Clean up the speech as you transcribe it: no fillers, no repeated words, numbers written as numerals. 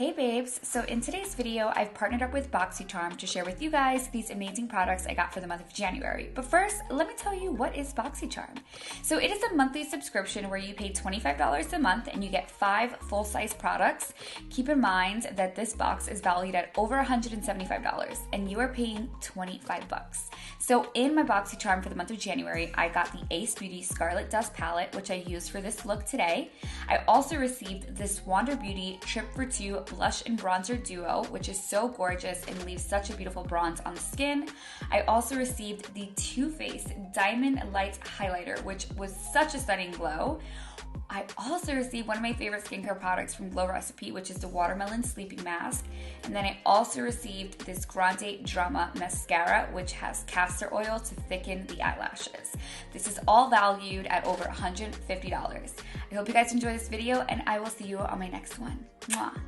Hey babes, so in today's video, I've partnered up with BoxyCharm to share with you guys these amazing products I got for the month of January. But first, let me tell you what is BoxyCharm. So it is a monthly subscription where you pay $25 a month and you get 5 full-size products. Keep in mind that this box is valued at over $175 and you are paying 25 bucks. So in my BoxyCharm for the month of January, I got the Ace Beauty Scarlet Dust Palette, which I used for this look today. I also received this Wander Beauty Trip for Two Blush and Bronzer Duo, which is so gorgeous and leaves such a beautiful bronze on the skin. I also received the Too Faced Diamond Light Highlighter, which was such a stunning glow. I also received one of my favorite skincare products from Glow Recipe, which is the Watermelon Sleeping Mask. And then I also received this Grande Drama Mascara, which has castor oil to thicken the eyelashes. This is all valued at over $150. I hope you guys enjoy this video, and I will see you on my next one. Mwah.